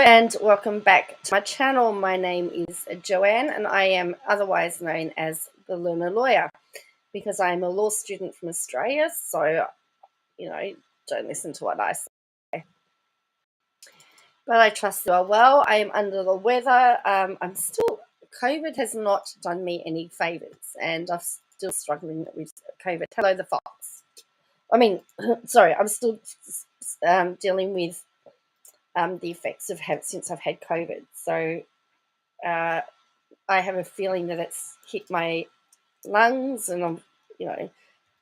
and welcome back to my channel. My name is Joanne and I am otherwise known as the Lunar Lawyer because I am a law student from Australia, so, don't listen to what I say. But I trust you are well. I am under the weather. COVID has not done me any favours and I'm still struggling with COVID. Hello, the fox. I'm still dealing with the effects since I've had COVID. So I have a feeling that it's hit my lungs and I'm,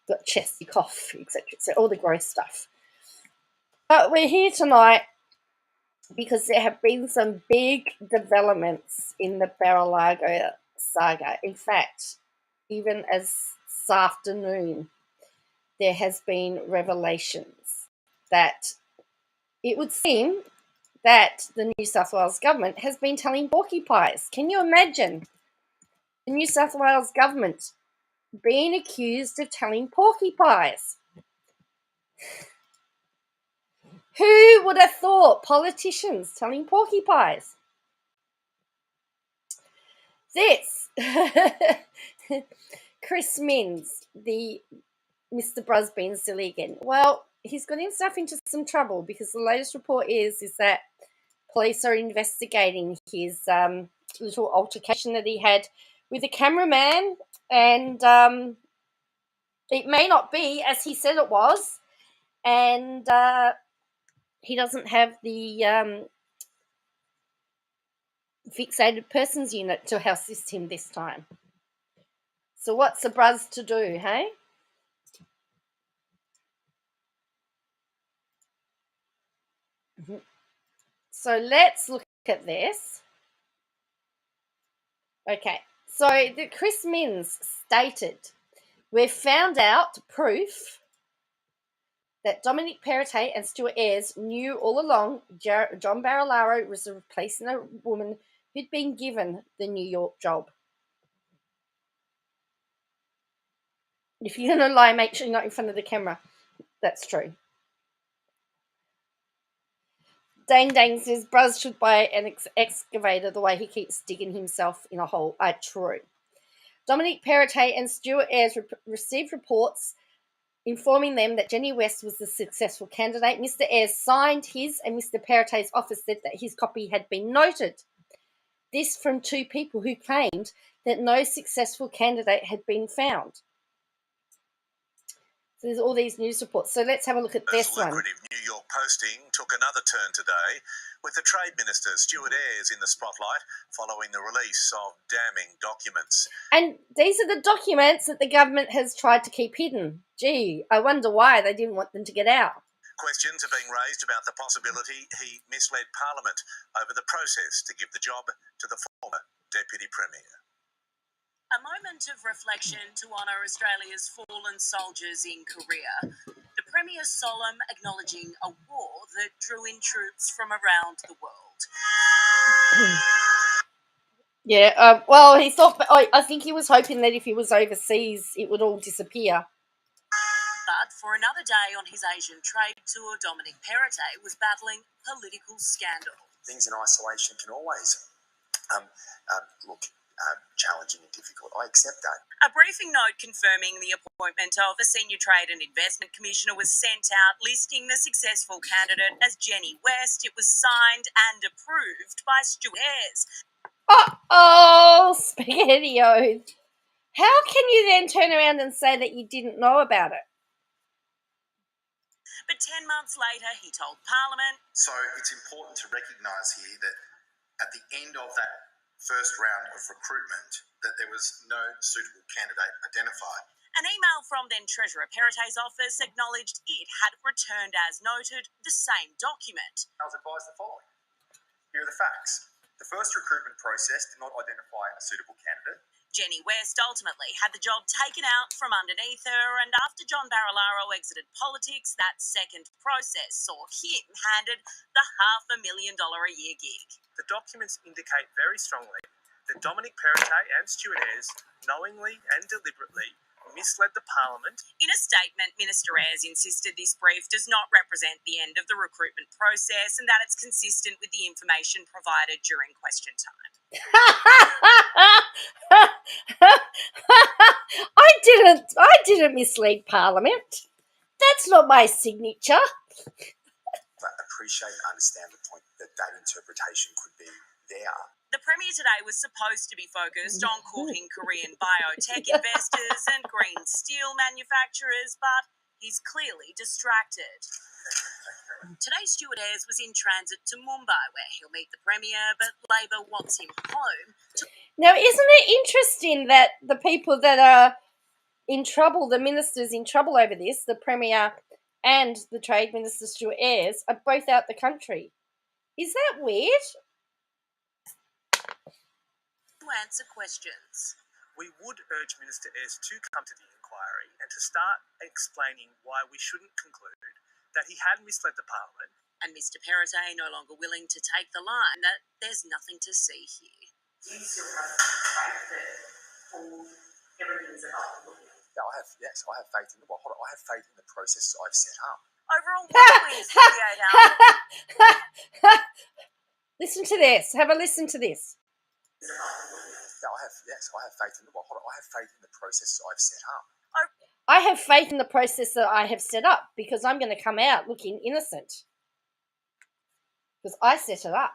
got chesty cough, etc. So all the gross stuff. But we're here tonight because there have been some big developments in the Mar-a-Lago saga. In fact, even as this afternoon, there has been revelations that it would seem that the New South Wales government has been telling porcupines. Can you imagine the New South Wales government being accused of telling porcupines? Who would have thought politicians telling porcupines? This Chris Minns, the Mr. Bruz being silly again. Well, he's got himself into some trouble because the latest report is that police are investigating his little altercation that he had with a cameraman, and it may not be as he said it was, and he doesn't have the fixated persons unit to assist him this time. So what's the Bruz to do, hey? So let's look at this. Okay, so the Chris Minns stated, "We've found out proof that Dominic Perrottet and Stuart Ayres knew all along John Barilaro was replacing a woman who'd been given the New York job." If you're going to lie, make sure you're not in front of the camera. That's true. Dang says Bruz should buy an excavator the way he keeps digging himself in a hole. True. Dominic Perrottet and Stuart Ayres received reports informing them that Jenny West was the successful candidate. Mr. Ayres signed his and Mr. Perrottet's office said that his copy had been noted. This from two people who claimed that no successful candidate had been found. So there's all these news reports. So let's have a look at this one. Lucrative New York posting took another turn today with the Trade Minister, Stuart Ayres, in the spotlight following the release of damning documents. And these are the documents that the government has tried to keep hidden. Gee, I wonder why they didn't want them to get out. Questions are being raised about the possibility he misled Parliament over the process to give the job to the former Deputy Premier. A moment of reflection to honour Australia's fallen soldiers in Korea. The Premier solemn acknowledging a war that drew in troops from around the world. Yeah, well, he thought, I think he was hoping that if he was overseas, it would all disappear. But for another day on his Asian trade tour, Dominic Perrottet was battling political scandal. Things in isolation can always challenging and difficult. I accept that. A briefing note confirming the appointment of a senior trade and investment commissioner was sent out, listing the successful candidate as Jenny West. It was signed and approved by Stuart Ayres. Uh-oh, SpaghettiOs. How can you then turn around and say that you didn't know about it? But 10 months later, he told Parliament. So it's important to recognise here that at the end of that first round of recruitment, that there was no suitable candidate identified. An email from then Treasurer Perrottet's office acknowledged it had returned as noted the same document. I was advised the following. Here are the facts. The first recruitment process did not identify a suitable candidate. Jenny West ultimately had the job taken out from underneath her, and after John Barilaro exited politics, that second process saw him handed the $500,000 a year gig. The documents indicate very strongly that Dominic Perrottet and Stuart Ayres knowingly and deliberately misled the Parliament. In a statement, Minister Ayres insisted this brief does not represent the end of the recruitment process and that it's consistent with the information provided during question time. I didn't mislead Parliament. That's not my signature. But appreciate and understand the point that interpretation could be there. The Premier today was supposed to be focused on courting Korean biotech investors and green steel manufacturers, but he's clearly distracted. Today, Stuart Ayres was in transit to Mumbai, where he'll meet the Premier, but Labor wants him home. Now, isn't it interesting that the people that are in trouble, the ministers in trouble over this, the Premier and the Trade Minister Stuart Ayres, are both out the country? Is that weird? To answer questions. We would urge Minister Ayres to come to the inquiry and to start explaining why we shouldn't conclude that he had misled the Parliament. And Mr Perrottet no longer willing to take the line that there's nothing to see here. Do you still have faith that everything's about the law? Yeah, I have faith in I have faith in the process I've set up. Overall, whirlwind 48 hours. Listen to this. Have a listen to this. Yeah, I have faith in the process I've set up. I have faith in the process that I have set up because I'm going to come out looking innocent. Because I set it up.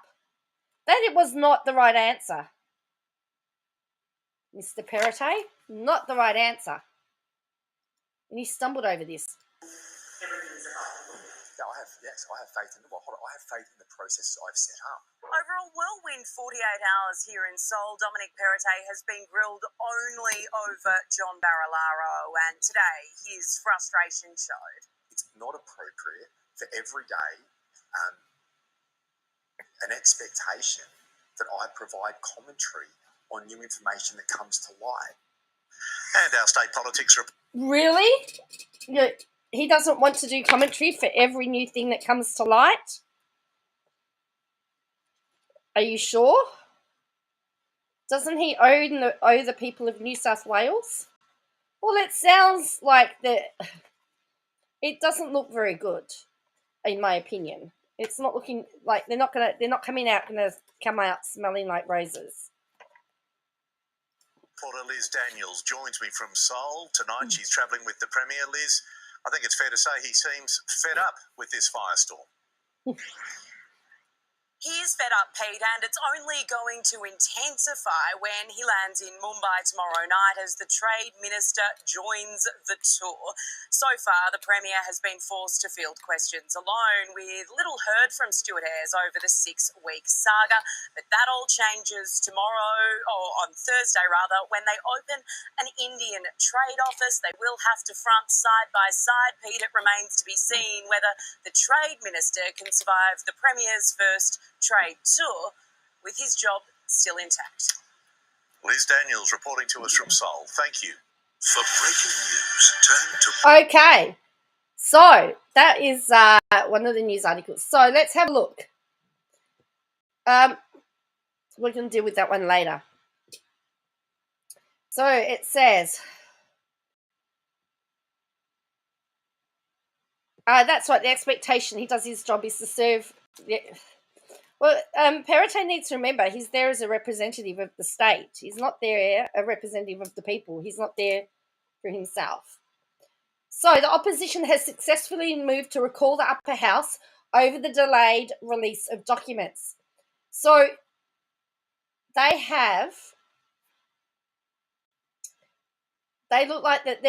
That it was not the right answer. Mr. Perrottet, not the right answer. And he stumbled over this. Yeah, I have faith in the process I've set up. Overall whirlwind 48 hours here in Seoul. Dominic Perrottet has been grilled only over John Barilaro, and today his frustration showed. It's not appropriate for every day an expectation that I provide commentary on new information that comes to light. And our state politics report. Really? He doesn't want to do commentary for every new thing that comes to light? Are you sure? Doesn't he owe the people of New South Wales? Well, it sounds like it doesn't look very good, in my opinion. It's not looking like they're not gonna come out smelling like roses. Reporter Liz Daniels joins me from Seoul tonight. She's travelling with the Premier. Liz, I think it's fair to say he seems fed up with this firestorm. He is fed up, Pete, and it's only going to intensify when he lands in Mumbai tomorrow night as the Trade Minister joins the tour. So far, the Premier has been forced to field questions alone, with little heard from Stuart Ayres over the 6-week saga. But that all changes tomorrow, or on Thursday rather, when they open an Indian trade office. They will have to front side by side. Pete, it remains to be seen whether the Trade Minister can survive the Premier's first trade tour with his job still intact. Liz Daniels reporting to us from Seoul. Thank you. For breaking news, turn to... Okay, so that is one of the news articles. So let's have a look. We're going to deal with that one later. So it says... that's right, the expectation. He does his job is to serve... Well, Perrottet needs to remember he's there as a representative of the state. He's not there a representative of the people. He's not there for himself. So the opposition has successfully moved to recall the upper house over the delayed release of documents. So they look like that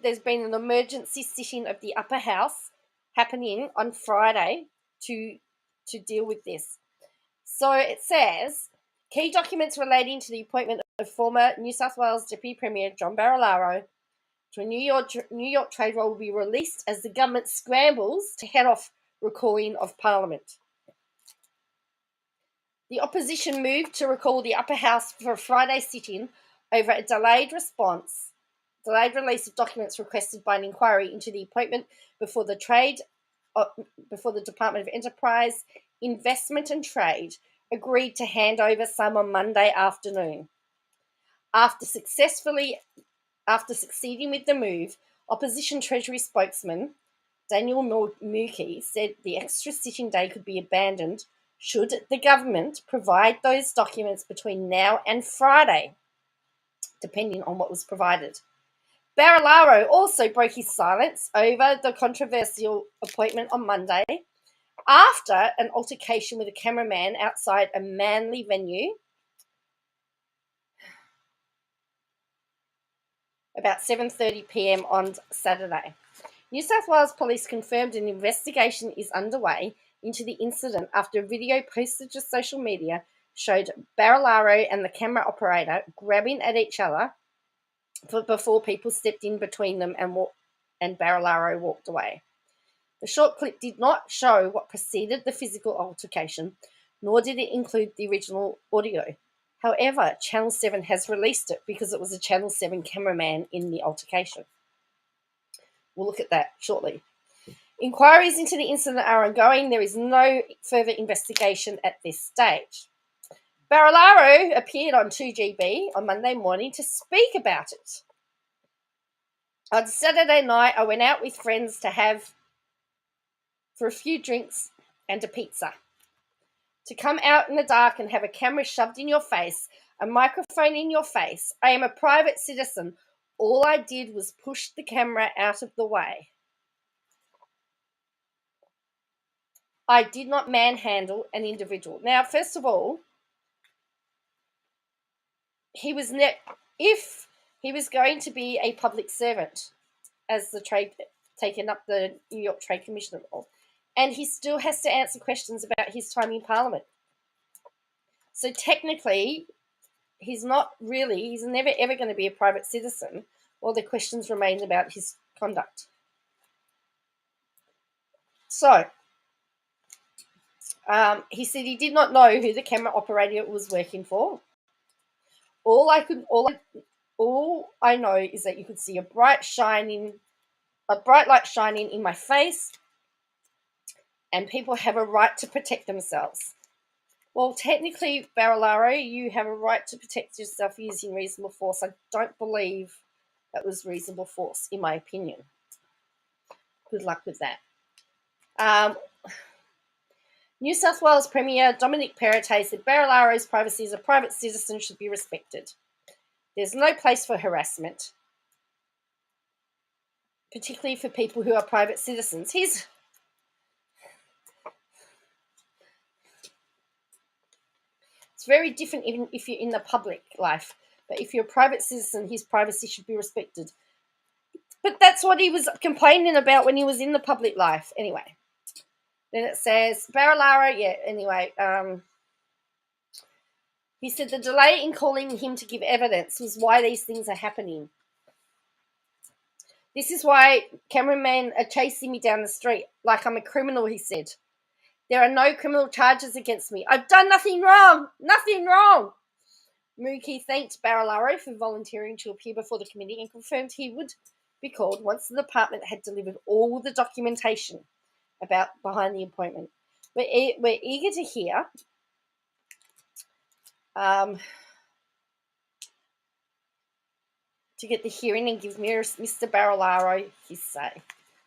there's been an emergency sitting of the upper house happening on Friday to deal with this. So it says, key documents relating to the appointment of former New South Wales Deputy Premier John Barilaro to a New York trade role will be released as the government scrambles to head off recalling of Parliament. The opposition moved to recall the upper house for a Friday sitting over a delayed release of documents requested by an inquiry into the appointment before the Department of Enterprise, Investment and Trade agreed to hand over some on Monday afternoon. After successfully After succeeding with the move, opposition Treasury spokesman Daniel Mookie said the extra sitting day could be abandoned should the government provide those documents between now and Friday, depending on what was provided. Barilaro also broke his silence over the controversial appointment on Monday after an altercation with a cameraman outside a Manly venue about 7:30 p.m. on Saturday. New South Wales Police confirmed an investigation is underway into the incident after a video posted to social media showed Barilaro and the camera operator grabbing at each other before people stepped in between them and Barilaro walked away. The short clip did not show what preceded the physical altercation, nor did it include the original audio. However, Channel 7 has released it because it was a Channel 7 cameraman in the altercation. We'll look at that shortly. Inquiries into the incident are ongoing. There is no further investigation at this stage. Barilaro appeared on 2GB on Monday morning to speak about it. On Saturday night, I went out with friends for a few drinks and a pizza. To come out in the dark and have a camera shoved in your face, a microphone in your face. I am a private citizen. All I did was push the camera out of the way. I did not manhandle an individual. Now, first of all, if he was going to be a public servant, as the trade taken up the New York Trade Commissioner role, and he still has to answer questions about his time in Parliament. So technically, he's never ever going to be a private citizen while the questions remain about his conduct. So, he said he did not know who the camera operator was working for. All I know is that you could see a bright light shining in my face, and people have a right to protect themselves. Well, technically, Barilaro, you have a right to protect yourself using reasonable force. I don't believe that was reasonable force, in my opinion. Good luck with that. New South Wales Premier Dominic Perrottet said Barilaro's privacy as a private citizen should be respected. There's no place for harassment, particularly for people who are private citizens. It's very different even if you're in the public life. But if you're a private citizen, his privacy should be respected. But that's what he was complaining about when he was in the public life. Anyway. Then it says, Barilaro, he said the delay in calling him to give evidence was why these things are happening. This is why cameramen are chasing me down the street like I'm a criminal, he said. There are no criminal charges against me. I've done nothing wrong. Nothing wrong. Mookie thanked Barilaro for volunteering to appear before the committee and confirmed he would be called once the department had delivered all the documentation behind the appointment. We're eager to hear to get the hearing and give Mr. Barilaro his say.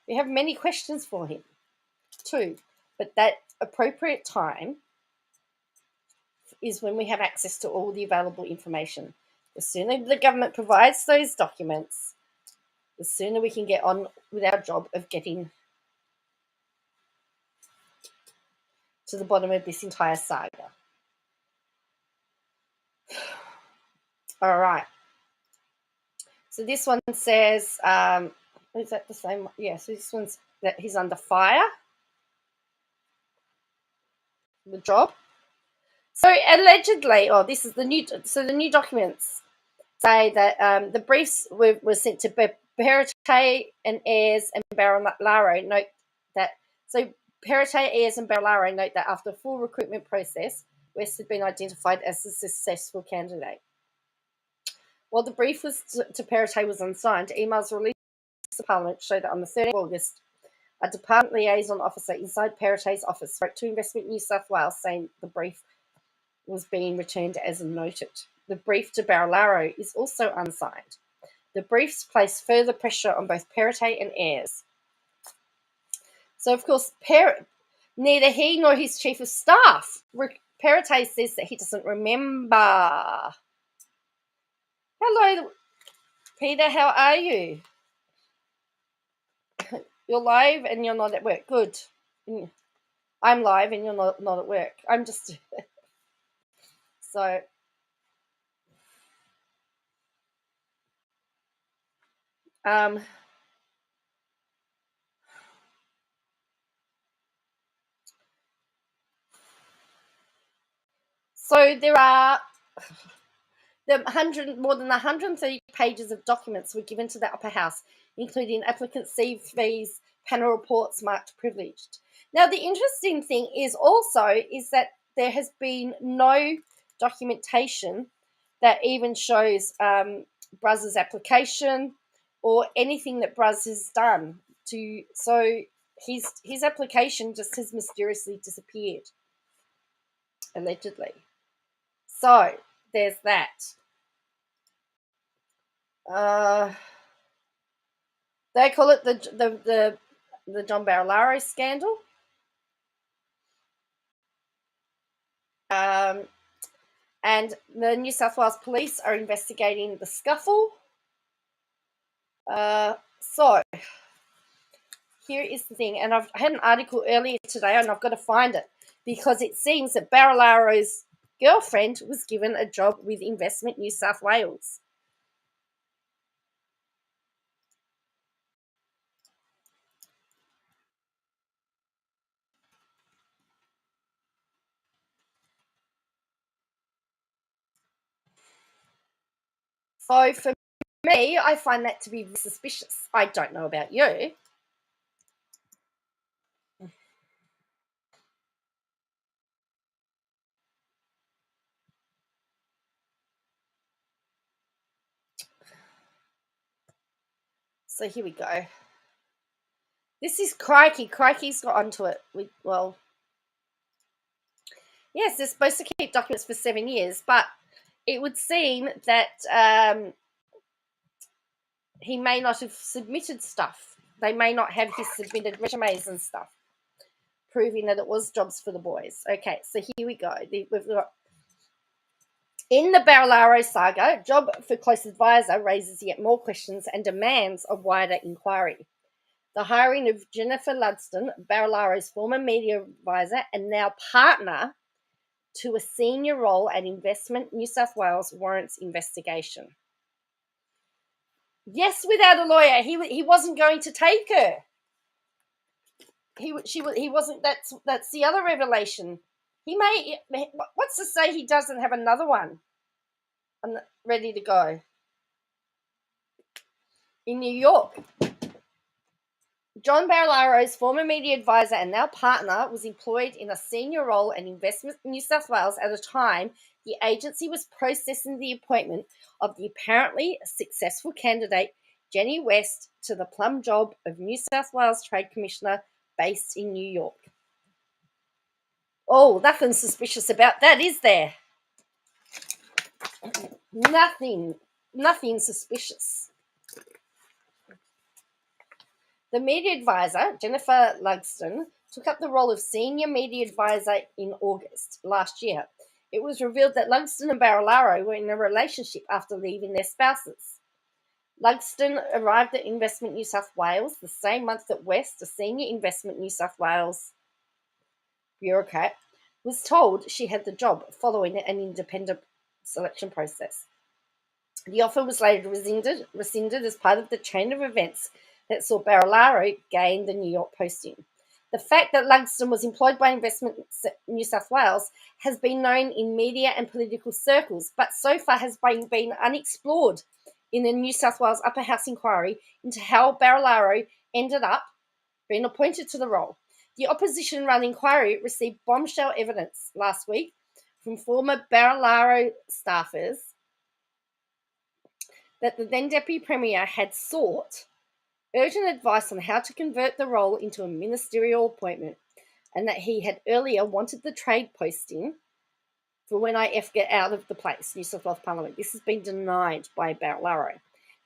We have many questions for him too, but that appropriate time is when we have access to all the available information. The sooner the government provides those documents, the sooner we can get on with our job of getting to the bottom of this entire saga. All right. So this one says, is that the same? Yeah, so this one's that he's under fire. The job. So allegedly, this is the new documents say that the briefs were sent to Perrottet and Ayres and Barilaro. Note that, so Perrottet, Ayres and Barilaro note that after a full recruitment process, West had been identified as a successful candidate. While the brief to Perrottet was unsigned, emails released to Parliament show that on the 30th of August, a department liaison officer inside Perrottet's office wrote to Investment New South Wales saying the brief was being returned as noted. The brief to Barilaro is also unsigned. The briefs placed further pressure on both Perrottet and Ayres. So, of course, neither he nor his chief of staff. Perrottet says that he doesn't remember. Hello, Peter, how are you? You're live and you're not at work. Good. I'm live and you're not at work. I'm just... So... So there are more than 130 pages of documents were given to the upper house, including applicant CVs, panel reports marked privileged. Now, the interesting thing is that there has been no documentation that even shows Bruz's application or anything that Bruz has done. So his application just has mysteriously disappeared, allegedly. So there's that. They call it the John Barilaro scandal. And the New South Wales Police are investigating the scuffle. So here is the thing, and I had an article earlier today, and I've got to find it because it seems that Barilaro's girlfriend was given a job with Investment New South Wales. So for me, I find that to be suspicious. I don't know about you. So here we go. This is Crikey. Crikey's got onto it. Yes, they're supposed to keep documents for 7 years, but it would seem that he may not have submitted stuff. They may not have his submitted resumes and stuff, proving that it was jobs for the boys. Okay, so here we go. We've got, in the Barilaro saga, job for close advisor raises yet more questions and demands a wider inquiry. The hiring of Jennifer Ludston, Barilaro's former media advisor and now partner, to a senior role at Investment New South Wales warrants investigation. Yes, without a lawyer, he wasn't going to take her. He wasn't. That's the other revelation. He may. What's to say he doesn't have another one ready to go in New York? John Barilaro's former media advisor and now partner was employed in a senior role at Investment New South Wales at a time the agency was processing the appointment of the apparently successful candidate Jenny West to the plum job of New South Wales Trade Commissioner based in New York. Oh, nothing suspicious about that, is there? Nothing suspicious. The media advisor, Jennifer Ludston, took up the role of senior media advisor in August last year. It was revealed that Ludston and Barilaro were in a relationship after leaving their spouses. Ludston arrived at Investment New South Wales the same month that West, a senior Investment New South Wales bureaucrat, was told she had the job following an independent selection process. The offer was later rescinded as part of the chain of events that saw Barilaro gain the New York posting. The fact that Ludston was employed by Investment New South Wales has been known in media and political circles, but so far has been unexplored in the New South Wales Upper House inquiry into how Barilaro ended up being appointed to the role. The opposition-run inquiry received bombshell evidence last week from former Barilaro staffers that the then Deputy Premier had sought urgent advice on how to convert the role into a ministerial appointment, and that he had earlier wanted the trade posting for when IF get out of the place, New South Wales Parliament. This has been denied by Barilaro.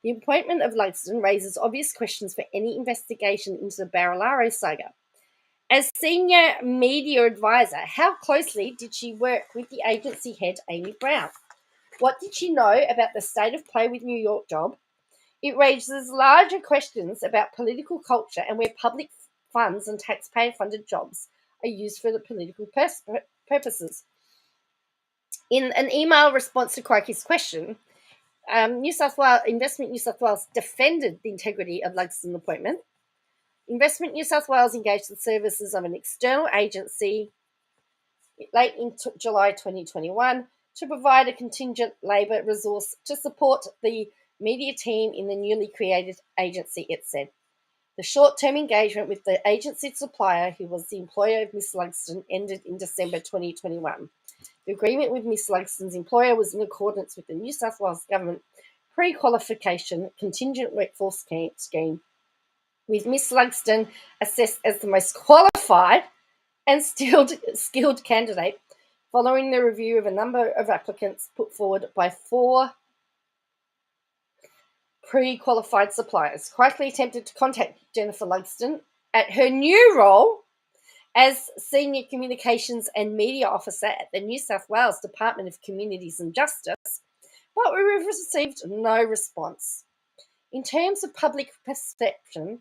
The appointment of Lugsden raises obvious questions for any investigation into the Barilaro saga. As senior media advisor, how closely did she work with the agency head, Amy Brown? What did she know about the state of play with New York job? It raises larger questions about political culture and where public funds and taxpayer-funded jobs are used for the political purposes. In an email response to Crikey's question, Investment New South Wales defended the integrity of Lugsden's appointment. Investment New South Wales engaged the services of an external agency late in July 2021 to provide a contingent labour resource to support the media team in the newly created agency, it said. The short-term engagement with the agency supplier, who was the employer of Miss Lugsden, ended in December 2021. The agreement with Miss Lugsden's employer was in accordance with the New South Wales Government pre-qualification contingent workforce scheme, with Miss Lugsden assessed as the most qualified and skilled candidate following the review of a number of applicants put forward by 4 pre-qualified suppliers. Crikey attempted to contact Jennifer Lugsden at her new role as Senior Communications and Media Officer at the New South Wales Department of Communities and Justice, but we received no response. In terms of public perception,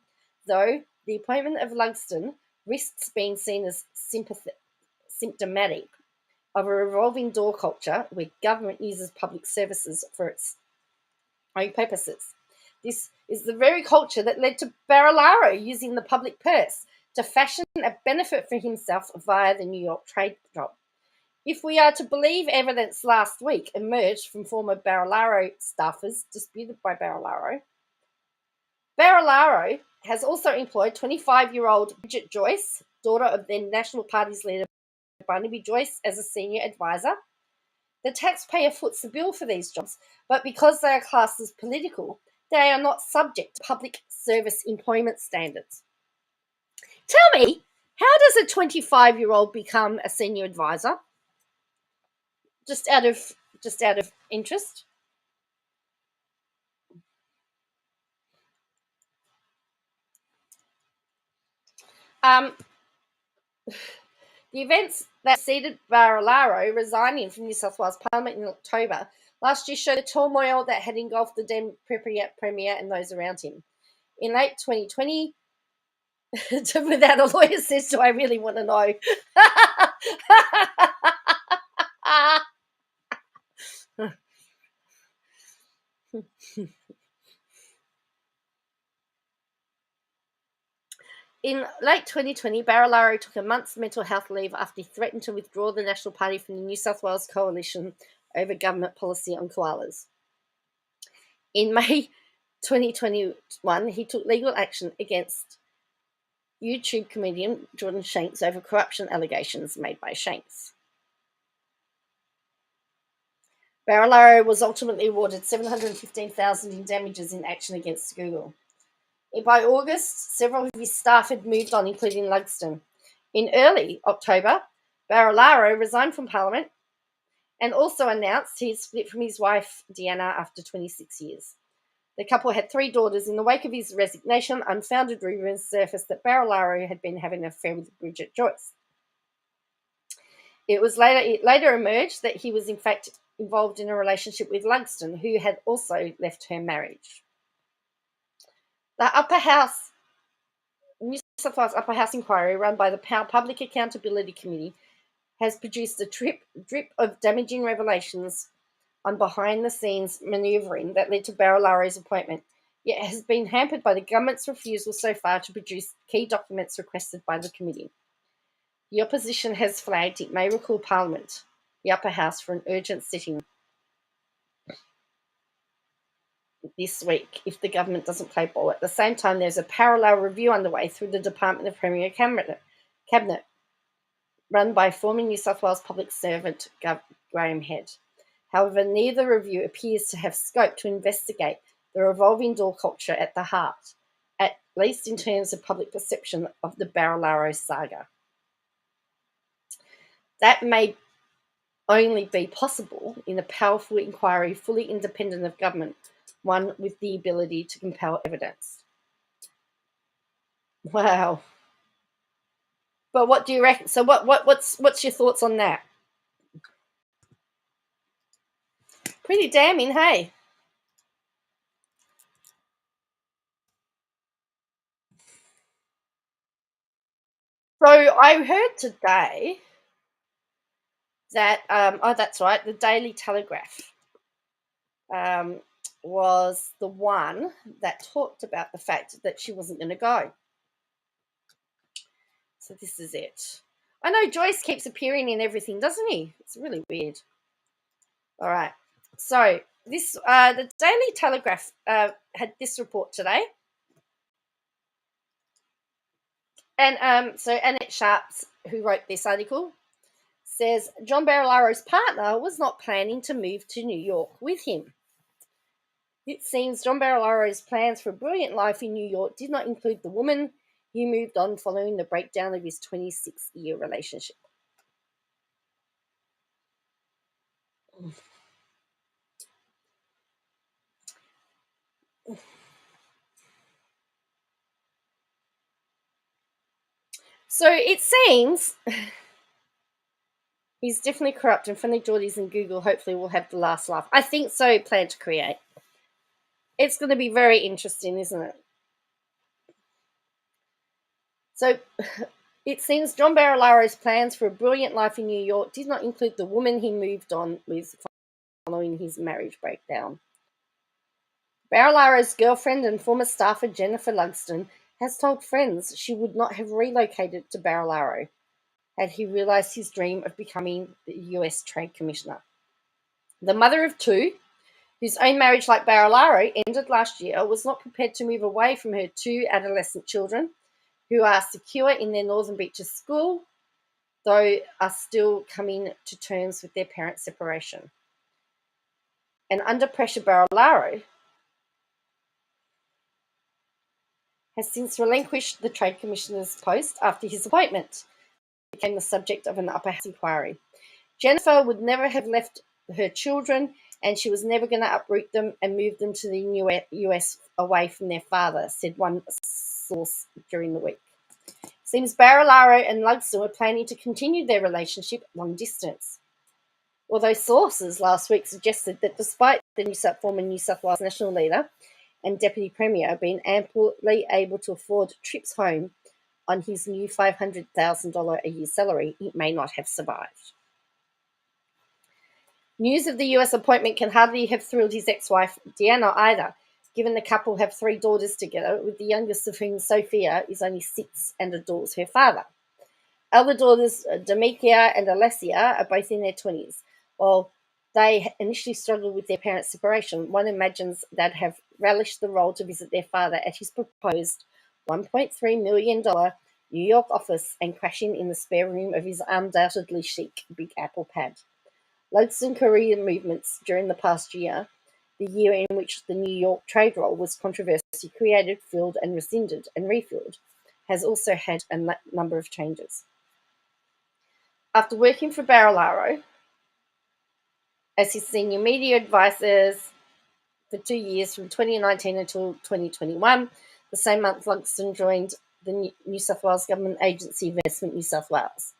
though, the appointment of Lugsden risks being seen as symptomatic of a revolving door culture where government uses public services for its own purposes. This is the very culture that led to Barilaro using the public purse to fashion a benefit for himself via the New York trade job. If we are to believe evidence last week emerged from former Barilaro staffers disputed by Barilaro, Barilaro has also employed 25-year-old Bridget Joyce, daughter of then National Party's leader Barnaby Joyce, as a senior advisor. The taxpayer foots the bill for these jobs, but because they are classed as political, they are not subject to public service employment standards. Tell me, how does a 25-year-old become a senior advisor? Just out of interest. The events that preceded Barilaro resigning from New South Wales Parliament in October last year showed the turmoil that had engulfed the then Premier and those around him. In late 2020, without a lawyer says, do I really want to know? In late 2020, Barilaro took a month's mental health leave after he threatened to withdraw the National Party from the New South Wales coalition over government policy on koalas. In May 2021, he took legal action against YouTube comedian Jordan Shanks over corruption allegations made by Shanks. Barilaro was ultimately awarded $715,000 in damages in action against Google. By August, several of his staff had moved on, including Lugsden. In early October, Barilaro resigned from Parliament and also announced he had split from his wife, Deanna, after 26 years. The couple had 3 daughters. In the wake of his resignation, unfounded rumours surfaced that Barilaro had been having an affair with Bridget Joyce. It later emerged that he was in fact involved in a relationship with Lugsden, who had also left her marriage. The Upper House, New South Wales Upper House inquiry run by the Public Accountability Committee has produced a drip of damaging revelations on behind-the-scenes manoeuvring that led to Barilaro's appointment, yet has been hampered by the government's refusal so far to produce key documents requested by the committee. The opposition has flagged it may recall Parliament, the Upper House, for an urgent sitting this week if the government doesn't play ball. At the same time, there's a parallel review underway through the Department of Premier Cabinet, run by former New South Wales public servant Graham Head. However, neither review appears to have scope to investigate the revolving door culture at the heart, at least in terms of public perception of the Barilaro saga. That may only be possible in a powerful inquiry fully independent of government, one with the ability to compel evidence. Wow. But what do you reckon? So what's your thoughts on that? Pretty damning, hey? So I heard today that, that's right, the Daily Telegraph was the one that talked about the fact that she wasn't going to go. So this is it. I know Joyce keeps appearing in everything, doesn't he? It's really weird. All right. So this, the Daily Telegraph had this report today. And so Annette Sharps, who wrote this article, says John Barilaro's partner was not planning to move to New York with him. It seems John Barilaro's plans for a brilliant life in New York did not include the woman he moved on following the breakdown of his 26-year relationship. So it seems he's definitely corrupt, and Funny Geordies and Google hopefully will have the last laugh. I think so. Plan to create. It's going to be very interesting, isn't it? So it seems John Barilaro's plans for a brilliant life in New York did not include the woman he moved on with following his marriage breakdown. Barilaro's girlfriend and former staffer Jennifer Lugston has told friends she would not have relocated to Barilaro had he realised his dream of becoming the US Trade Commissioner. The mother of two, whose own marriage, like Barilaro, ended last year, was not prepared to move away from her two adolescent children, who are secure in their Northern Beaches school, though are still coming to terms with their parents' separation. And under pressure, Barilaro has since relinquished the Trade Commissioner's post after his appointment became the subject of an upper house inquiry. Jennifer would never have left her children, and she was never going to uproot them and move them to the US away from their father, said one source during the week. Seems Barilaro and Lugston were planning to continue their relationship long distance. Although sources last week suggested that despite the former New South Wales National Leader and Deputy Premier being amply able to afford trips home on his new $500,000 a year salary, it may not have survived. News of the US appointment can hardly have thrilled his ex-wife, Deanna, either, given the couple have three daughters together, with the youngest of whom, Sophia, is only 6 and adores her father. Elder daughters, Demetria and Alessia, are both in their 20s. While they initially struggled with their parents' separation, one imagines they'd have relished the role to visit their father at his proposed $1.3 million New York office and crashing in the spare room of his undoubtedly chic Big Apple pad. Lugston career movements during the past year, the year in which the New York trade roll was controversially created, filled and rescinded and refilled, has also had a number of changes. After working for Barilaro as his senior media advisors for 2 years from 2019 until 2021, the same month Lugston joined the New South Wales Government Agency Investment New South Wales.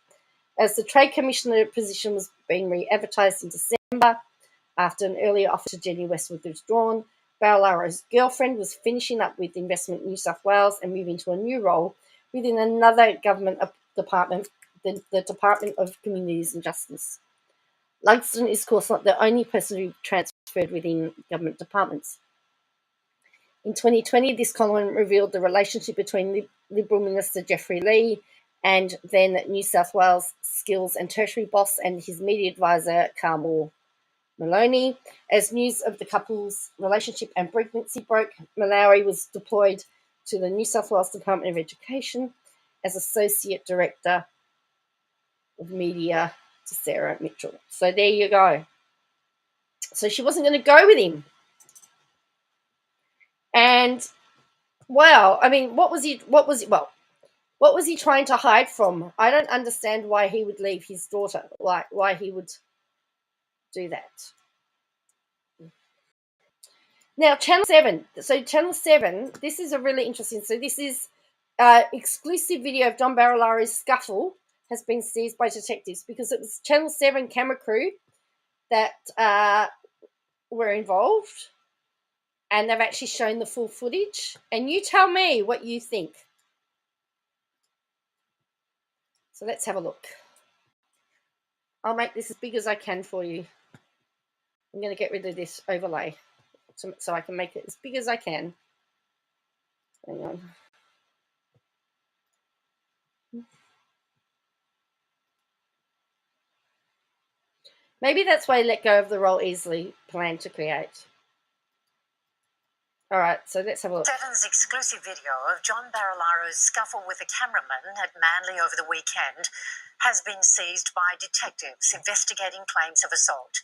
As the Trade Commissioner position was being re-advertised in December, after an earlier offer to Jenny West was withdrawn, Barilaro's girlfriend was finishing up with Investment New South Wales and moving to a new role within another government department, the Department of Communities and Justice. Lugston is, of course, not the only person who transferred within government departments. In 2020, this column revealed the relationship between Liberal Minister Geoffrey Lee and then New South Wales Skills and Tertiary boss and his media advisor, Carmel Maloney. As news of the couple's relationship and pregnancy broke, Mallory was deployed to the New South Wales Department of Education as Associate Director of Media to Sarah Mitchell. So there you go. So she wasn't going to go with him. And, well, I mean, what was he trying to hide from? I don't understand why he would leave his daughter, like why he would do that. Now, Channel 7. So Channel 7, this is a really interesting. So this is exclusive video of John Barilaro's scuffle has been seized by detectives because it was Channel 7 camera crew that were involved, and they've actually shown the full footage. And you tell me what you think. So let's have a look. I'll make this as big as I can for you. I'm going to get rid of this overlay so I can make it as big as I can. Hang on. Maybe that's why Let Go of the Role easily planned to create. All right, so let's have a look. Seven's exclusive video of John Barilaro's scuffle with a cameraman at Manly over the weekend has been seized by detectives investigating claims of assault.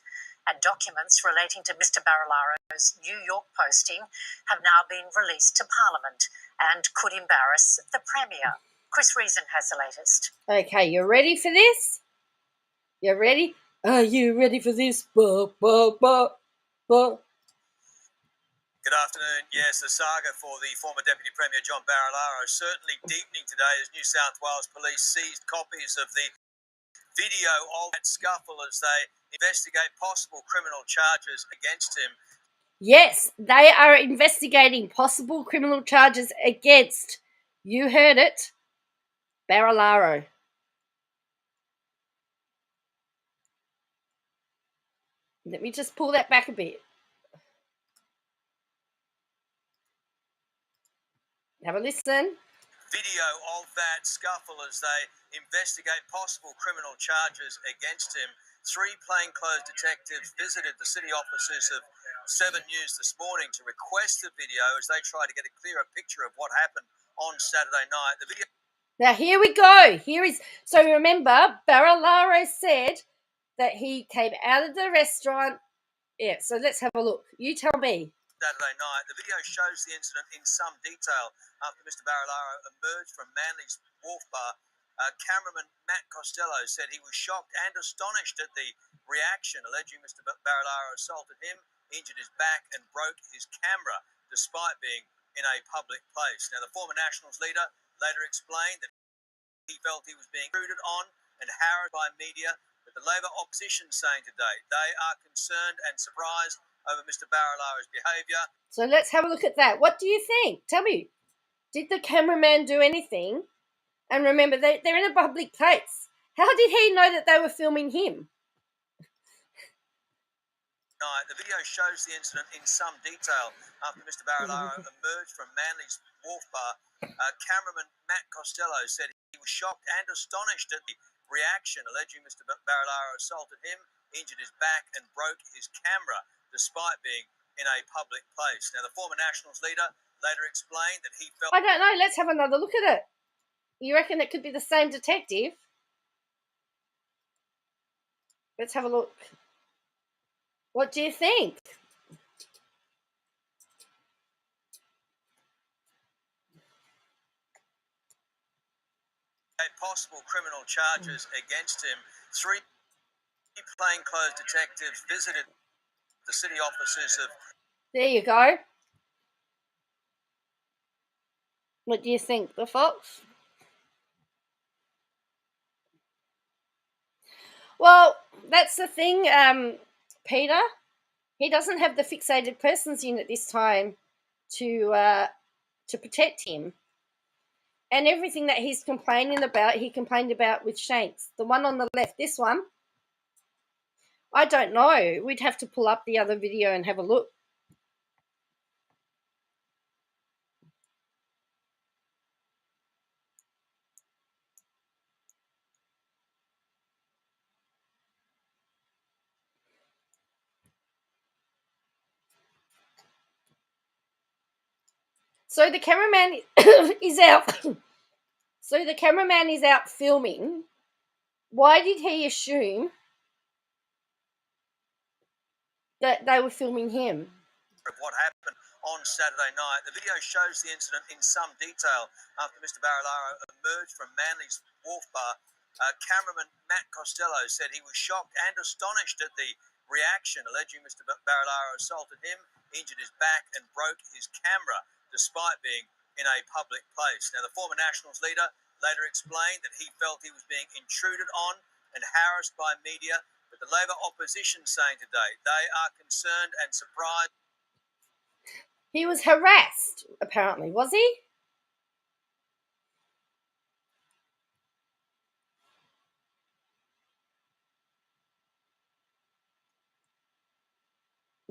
And documents relating to Mr. Barilaro's New York posting have now been released to Parliament and could embarrass the Premier. Chris Reason has the latest. Okay, you ready for this? You ready? Are you ready for this? Good afternoon. Yes, the saga for the former Deputy Premier John Barilaro certainly deepening today as New South Wales Police seized copies of the video of that scuffle as they investigate possible criminal charges against him. Yes, they are investigating possible criminal charges against, you heard it, Barilaro. Let me just pull that back a bit. Have a listen. Video of that scuffle as they investigate possible criminal charges against him. 3 plainclothes detectives visited the city offices of 7 News this morning to request the video as they try to get a clearer picture of what happened on Saturday night. The video. Now here we go. So remember, Barilaro said that he came out of the restaurant. Yeah, so let's have a look. You tell me. Saturday night. The video shows the incident in some detail after Mr. Barilaro emerged from Manly's Wharf Bar. Cameraman Matt Costello said he was shocked and astonished at the reaction, alleging Mr. Barilaro assaulted him, injured his back and broke his camera despite being in a public place. Now, the former Nationals leader later explained that he felt he was being intruded on and harassed by media, but the Labor opposition saying today they are concerned and surprised over Mr. Barilaro's behaviour. So let's have a look at that. What do you think? Tell me. Did the cameraman do anything? And remember, they're in a public place. How did he know that they were filming him? The video shows the incident in some detail after Mr. Barilaro emerged from Manly's Wharf Bar. Cameraman Matt Costello said he was shocked and astonished at the reaction, alleging Mr. Barilaro assaulted him, injured his back and broke his camera despite being in a public place. Now, the former Nationals leader later explained that he felt... I don't know. Let's have another look at it. You reckon it could be the same detective? Let's have a look. What do you think? Possible criminal charges against him. 3 plainclothes detectives visited the city offices of... There you go. What do you think, the Fox? Well, that's the thing, Peter. He doesn't have the fixated persons unit this time to protect him. And everything that he's complaining about, he complained about with Shanks. The one on the left, this one, I don't know. We'd have to pull up the other video and have a look. So the cameraman is out. So the cameraman is out filming. Why did he assume that they were filming him? What happened on Saturday night. The video shows the incident in some detail after Mr. Barilaro emerged from Manly's Wharf Bar. Cameraman Matt Costello said he was shocked and astonished at the reaction, alleging Mr. Barilaro assaulted him, injured his back and broke his camera despite being in a public place. Now, the former Nationals leader later explained that he felt he was being intruded on and harassed by media, but the Labor opposition saying today they are concerned and surprised. He was harassed, apparently, was he?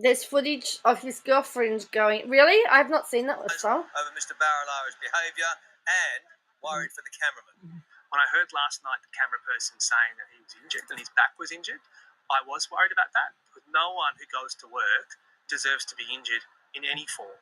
There's footage of his girlfriend going... Really? I've not seen that before. Over Mr. Barilaro's behaviour and worried for the cameraman. When I heard last night the camera person saying that he was injured and his back was injured, I was worried about that, because no one who goes to work deserves to be injured in any form.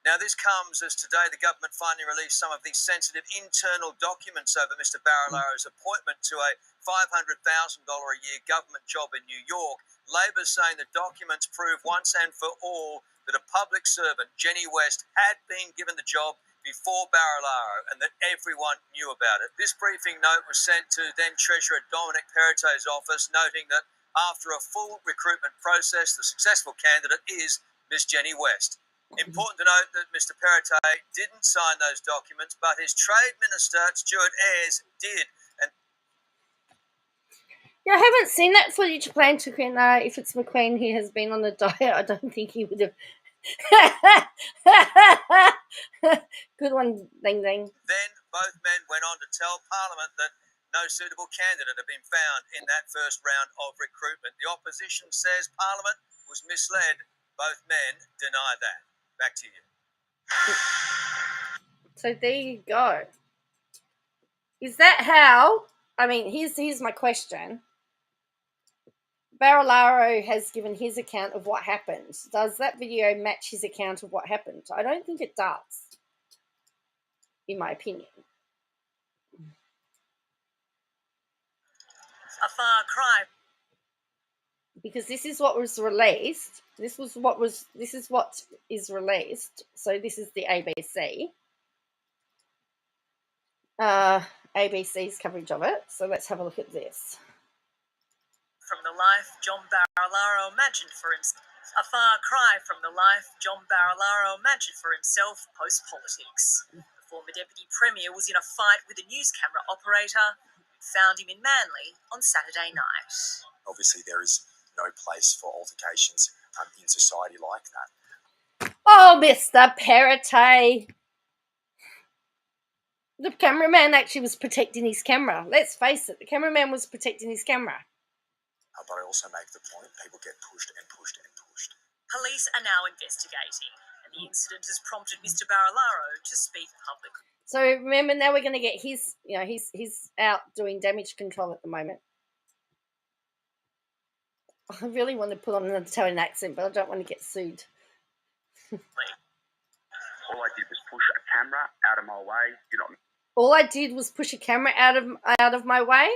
Now, this comes as today the government finally released some of these sensitive internal documents over Mr. Barilaro's appointment to a $500,000 a year government job in New York. Labor's saying the documents prove once and for all that a public servant, Jenny West, had been given the job before Barilaro and that everyone knew about it. This briefing note was sent to then Treasurer Dominic Perrottet's office, noting that after a full recruitment process, the successful candidate is Miss Jenny West. Important to note that Mr. Perrottet didn't sign those documents, but his Trade Minister, Stuart Ayres, did. And yeah, I haven't seen that footage. Plan to if it's McQueen, he has been on a diet. I don't think he would have. Good one, ding ding. Then both men went on to tell Parliament that no suitable candidate had been found in that first round of recruitment. The opposition says Parliament was misled. Both men deny that. Back to you. So there you go. Is that how? I mean, here's my question. Barilaro has given his account of what happened. Does that video match his account of what happened? I don't think it does, in my opinion. A far cry. Because this is what was released. This is what is released. So this is the ABC. ABC's coverage of it. So let's have a look at this. From the life John Barilaro imagined for himself. A far cry from the life John Barilaro imagined for himself post-politics. The former Deputy Premier was in a fight with a news camera operator who found him in Manly on Saturday night. Obviously, there is no place for altercations in society like that. Oh, Mr. Perrottet. The cameraman actually was protecting his camera. Let's face it, the cameraman was protecting his camera. But I also make the point, people get pushed and pushed and pushed. Police are now investigating, and the incident has prompted Mr. Barilaro to speak publicly. So remember, now we're going to get his, he's out doing damage control at the moment. I really want to put on an Italian accent, but I don't want to get sued. All I did was push a camera out of my way. All I did was push a camera out of my way?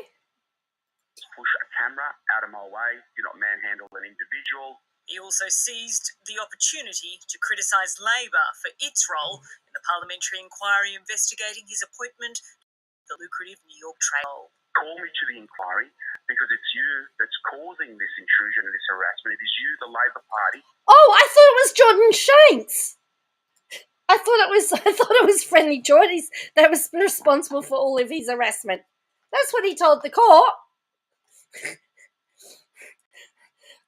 Push a camera out of my way. Do not manhandle an individual. He also seized the opportunity to criticise Labor for its role in the parliamentary inquiry investigating his appointment to the lucrative New York trade. Call me to the inquiry because it's you that's causing this intrusion and this harassment. It is you, the Labor Party. Oh, I thought it was Jordan Shanks. I thought it was Friendly Geordies that was responsible for all of his harassment. That's what he told the court.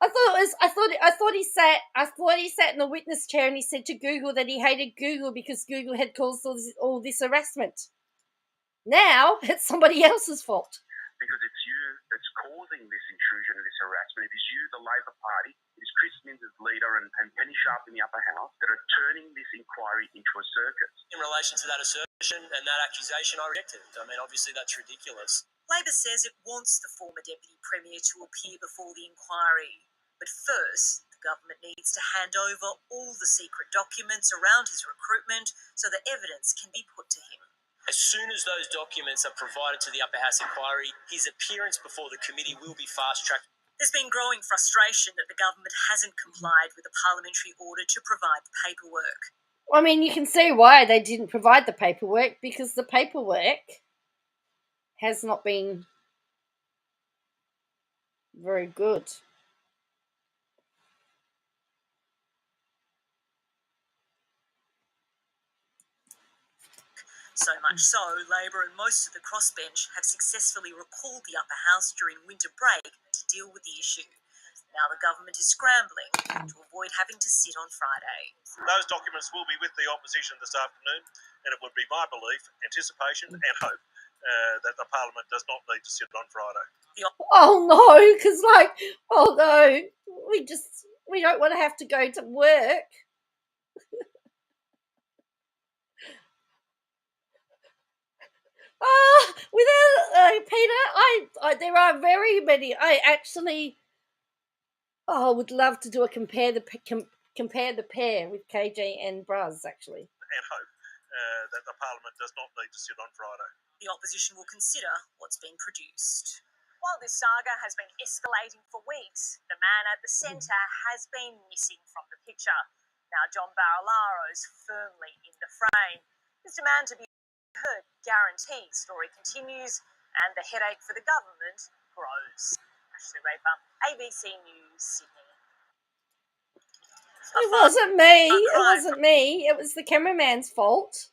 I thought he sat in the witness chair and he said to Google that he hated Google because Google had caused all this harassment. Now it's somebody else's fault. Because it's you that's causing this intrusion and this harassment. It is you, the Labor Party. It is Chris Minns as leader and Penny Sharp in the upper house that are turning this inquiry into a circus. In relation to that assertion and that accusation, I reject it. I mean, obviously that's ridiculous. Labor says it wants the former Deputy Premier to appear before the inquiry. But first, the government needs to hand over all the secret documents around his recruitment so that evidence can be put to him. As soon as those documents are provided to the Upper House inquiry, his appearance before the committee will be fast-tracked. There's been growing frustration that the government hasn't complied with the parliamentary order to provide the paperwork. I mean, you can see why they didn't provide the paperwork, because the paperwork has not been very good. So much so, Labor and most of the crossbench have successfully recalled the upper house during winter break to deal with the issue. Now the government is scrambling to avoid having to sit on Friday. Those documents will be with the opposition this afternoon, and it would be my belief, anticipation and hope that the Parliament does not need to sit on Friday. Oh no, because we don't want to have to go to work. Without Peter, there are very many. I would love to do a compare the pair with KJ and Bruz, actually. And hope that the Parliament does not need to sit on Friday. The opposition will consider what's been produced. While this saga has been escalating for weeks, the man at the centre has been missing from the picture. Now John Barilaro's firmly in the frame. His demand to be heard guaranteed story continues, and the headache for the government grows. Ashley Raper, ABC News, Sydney. It wasn't me. It wasn't me. It was the cameraman's fault.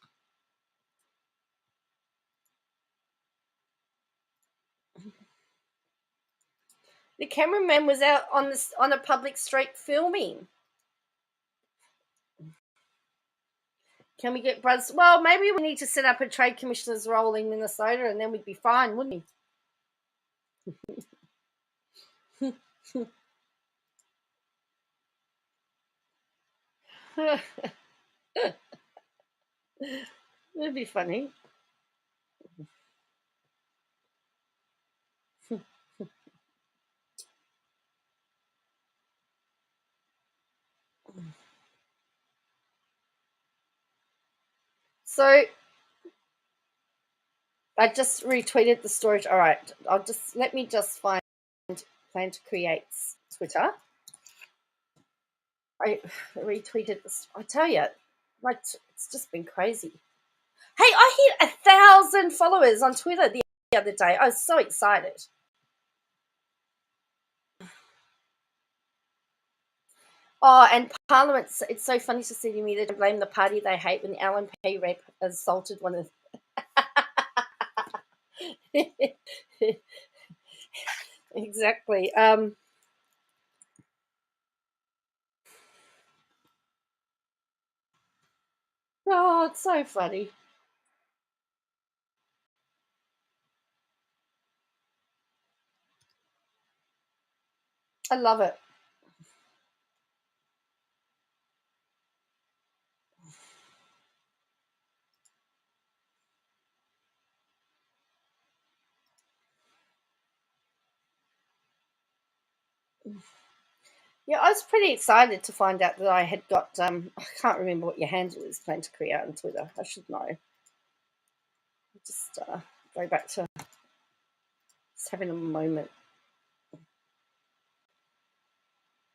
The cameraman was out on a public street filming. Can we get Bruz? Well, maybe we need to set up a trade commissioner's role in Minnesota, and then we'd be fine, wouldn't we? It'd be funny. So I just retweeted the story. All right, let me just find Plan to Create's Twitter. I retweeted this. I tell you, it's just been crazy. Hey, I hit 1,000 followers on Twitter the other day. I was so excited. Oh, and Parliament, it's so funny to see the media blame the party they hate when the LNP rep assaulted one of Exactly. Oh, it's so funny. I love it. Yeah, I was pretty excited to find out that I had got, I can't remember what your handle is, Plan to Create on Twitter. I should know. Just go back to just having a moment.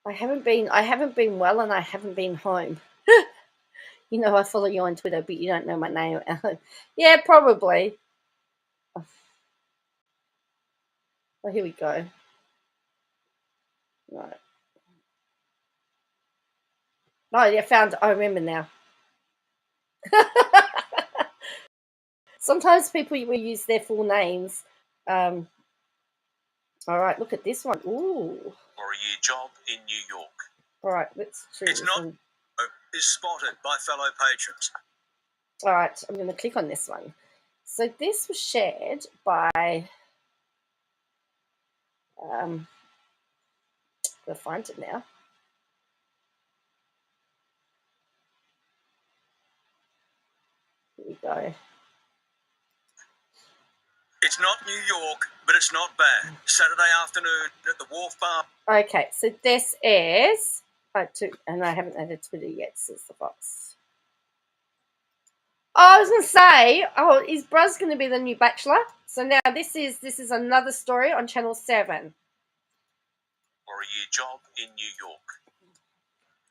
I haven't been well, and I haven't been home. You know, I follow you on Twitter, but you don't know my name. Yeah, probably. Well, here we go. Right. Oh, yeah, I remember now. Sometimes people will use their full names. All right, look at this one. Ooh. For a year job in New York. All right, let's choose. It's not is spotted by fellow patrons. All right, I'm going to click on this one. So this was shared by. I'll find it now. Here we go. It's not New York, but it's not bad. Saturday afternoon at the Wharf Bar. Okay, so this is. And I haven't added Twitter yet, says the box. Oh, I was going to say, is Bruz going to be the new Bachelor? So now this is another story on Channel 7. For a year job in New York.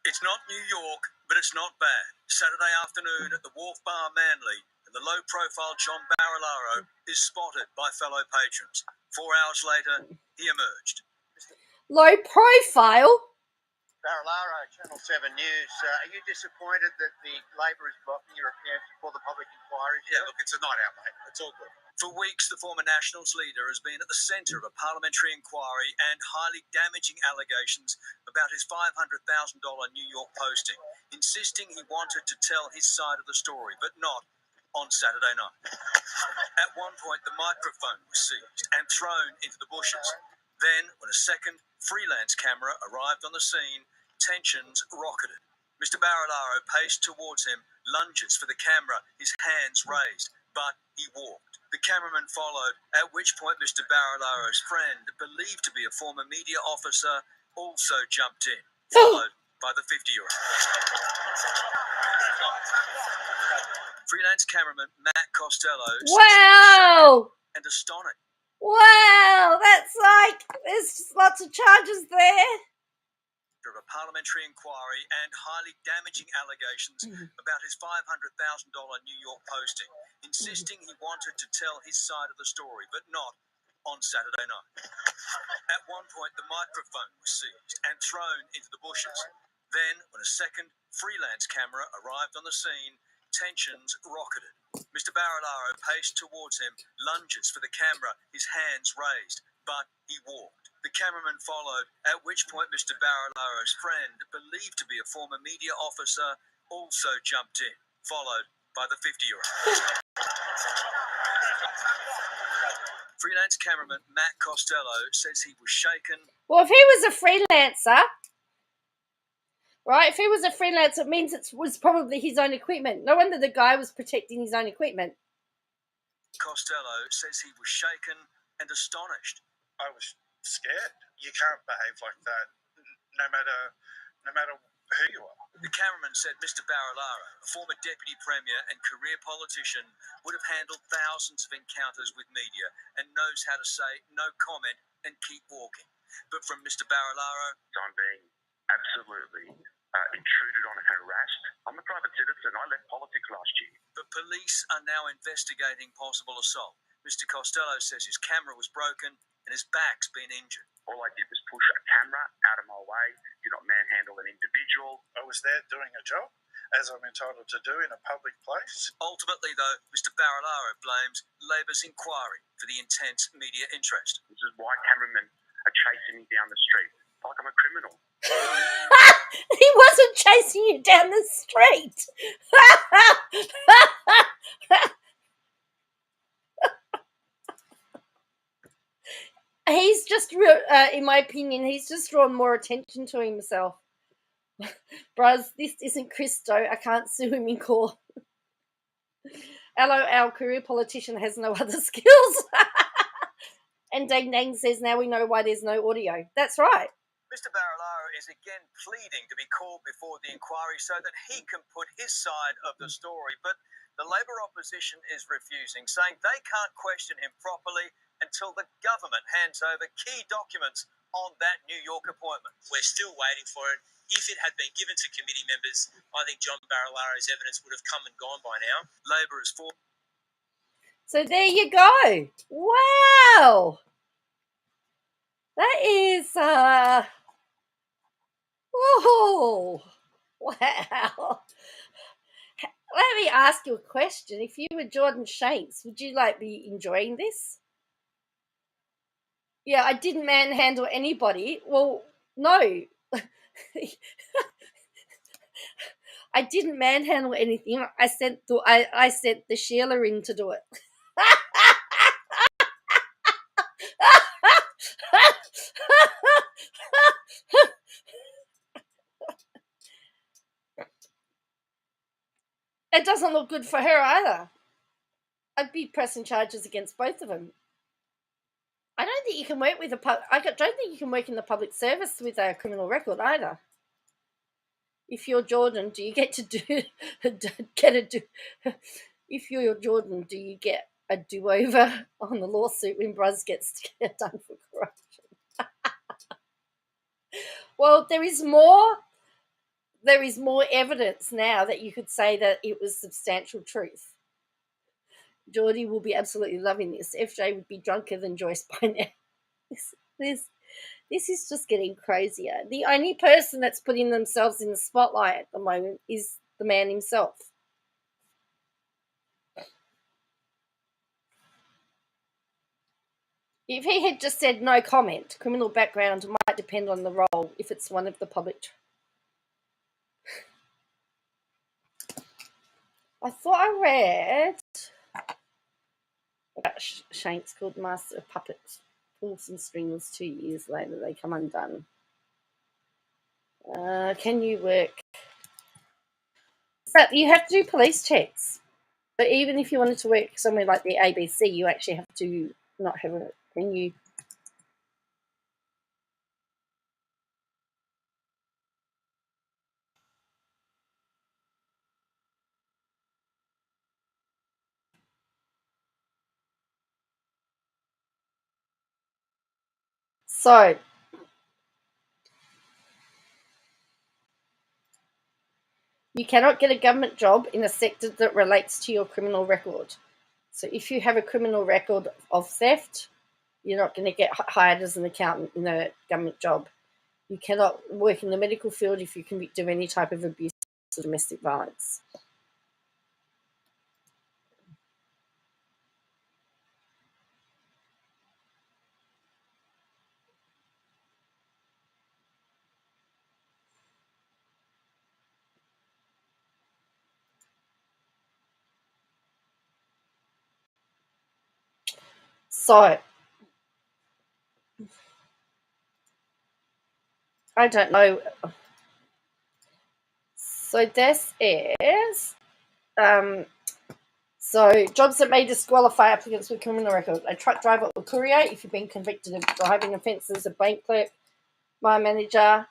It's not New York, but it's not bad. Saturday afternoon at the Wharf Bar Manly, and the low-profile John Barilaro is spotted by fellow patrons. 4 hours later, he emerged. Low profile? Barilaro, Channel 7 News. Are you disappointed that the Labor is blocking your appearance before the public inquiry? Yeah, look, it's a night out, mate. It's all good. For weeks, the former Nationals leader has been at the centre of a parliamentary inquiry and highly damaging allegations about his $500,000 New York posting, insisting he wanted to tell his side of the story, but not on Saturday night. At one point, the microphone was seized and thrown into the bushes. Then, when a second freelance camera arrived on the scene, tensions rocketed. Mr. Barilaro paced towards him, lunges for the camera, his hands raised, but he walked. The cameraman followed, at which point Mr. Barilaro's friend, believed to be a former media officer, also jumped in, followed by the 50-year-old. Freelance cameraman Matt Costello says he was Wow! shaken and astonished. Wow! That's like, there's lots of charges there. Of a parliamentary inquiry and highly damaging allegations about his $500,000 New York posting, insisting he wanted to tell his side of the story, but not on Saturday night. At one point, the microphone was seized and thrown into the bushes. Then, when a second freelance camera arrived on the scene, tensions rocketed. Mr. Barilaro paced towards him, lunges for the camera, his hands raised, but he walked. The cameraman followed, at which point Mr. Barilaro's friend, believed to be a former media officer, also jumped in, followed by the 50-year-old. Freelance cameraman Matt Costello says he was shaken. Well, if he was a freelancer, right, if he was a freelancer, it means it was probably his own equipment. No wonder the guy was protecting his own equipment. Costello says he was shaken and astonished. I was scared. You can't behave like that, no matter who you are. The cameraman said Mr. Barilaro, a former deputy premier and career politician, would have handled thousands of encounters with media and knows how to say no comment and keep walking. But from Mr. Barilaro, I'm being absolutely intruded on and harassed. I'm a private citizen. I left politics last year. But police are now investigating possible assault. Mr. Costello says his camera was broken and his back's been injured. All I did was push a camera out of my way, do not manhandle an individual. I was there doing a job, as I'm entitled to do in a public place. Ultimately, though, Mr. Barilaro blames Labor's inquiry for the intense media interest. This is why cameramen are chasing me down the street, like I'm a criminal. He wasn't chasing you down the street. He's just, in my opinion, he's just drawn more attention to himself. Bruz, this isn't Christo. I can't sue him in court. Hello, our career politician has no other skills. And Dang Dang says, now we know why there's no audio. That's right. Mr. Barilaro is again pleading to be called before the inquiry so that he can put his side of the story. But the Labor opposition is refusing, saying they can't question him properly until the government hands over key documents on that New York appointment. We're still waiting for it. If it had been given to committee members, I think John Barilaro's evidence would have come and gone by now. Labor is for. So there you go. Wow. That is, oh, wow. Let me ask you a question. If you were Jordan Shanks, would you be enjoying this? Yeah, I didn't manhandle anybody. Well, no. I didn't manhandle anything. I sent the Sheila in to do it. It doesn't look good for her either. I'd be pressing charges against both of them. I don't think you can work with I don't think you can work in the public service with a criminal record either. If you're Jordan, do you get to if you're Jordan, do you get a do-over on the lawsuit when Bruz gets done for corruption? Well, there is more evidence now that you could say that it was substantial truth. Geordie will be absolutely loving this. FJ would be drunker than Joyce by now. This This is just getting crazier. The only person that's putting themselves in the spotlight at the moment is the man himself. If he had just said no comment, criminal background might depend on the role if it's one of the public. I thought I read about Shanks called Master of Puppets. Pull some strings 2 years later, they come undone. Can you work? So you have to do police checks. So even if you wanted to work somewhere like the ABC, you actually have to not have a. Can you? So you cannot get a government job in a sector that relates to your criminal record. So if you have a criminal record of theft, you're not going to get hired as an accountant in a government job. You cannot work in the medical field if you convicted of any type of abuse or domestic violence. So I don't know. So this is so jobs that may disqualify applicants with criminal record: a truck driver or courier if you've been convicted of driving offences, a bank clerk, mine manager,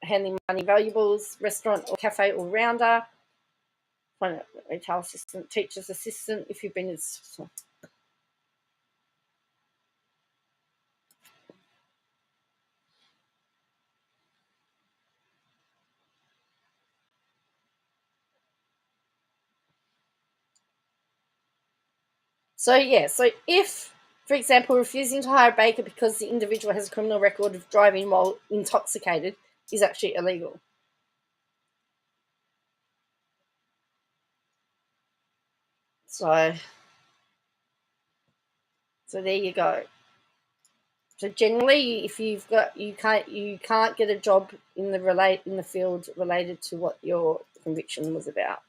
handling money valuables, restaurant or cafe all rounder, retail assistant, teacher's assistant if you've been. So if, for example, refusing to hire a baker because the individual has a criminal record of driving while intoxicated is actually illegal. So there you go. So generally, if you can't get a job in the field related to what your conviction was about.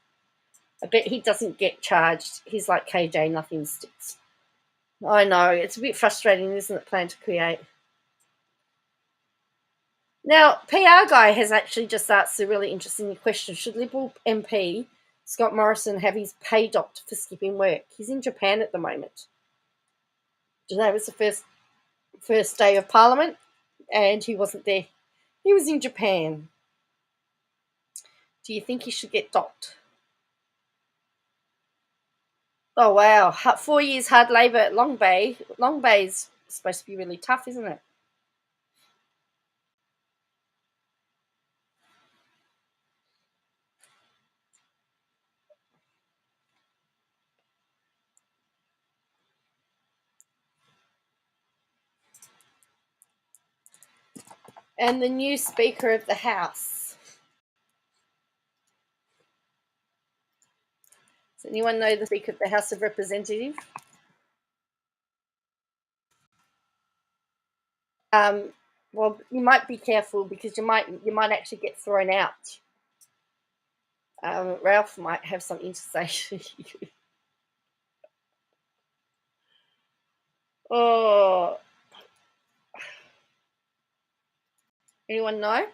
I bet he doesn't get charged. He's like KJ, nothing sticks. I know, it's a bit frustrating, isn't it, Plan to Create? Now, PR Guy has actually just asked a really interesting question. Should Liberal MP Scott Morrison have his pay docked for skipping work? He's in Japan at the moment. Today was the first day of Parliament, and he wasn't there. He was in Japan. Do you think he should get docked? Oh, wow. 4 years hard labour at Long Bay. Long Bay's supposed to be really tough, isn't it? And the new Speaker of the House. Does anyone know the Speaker of the House of Representatives? Well, you might be careful because you might actually get thrown out. Ralph might have something to say to you. Oh, anyone know?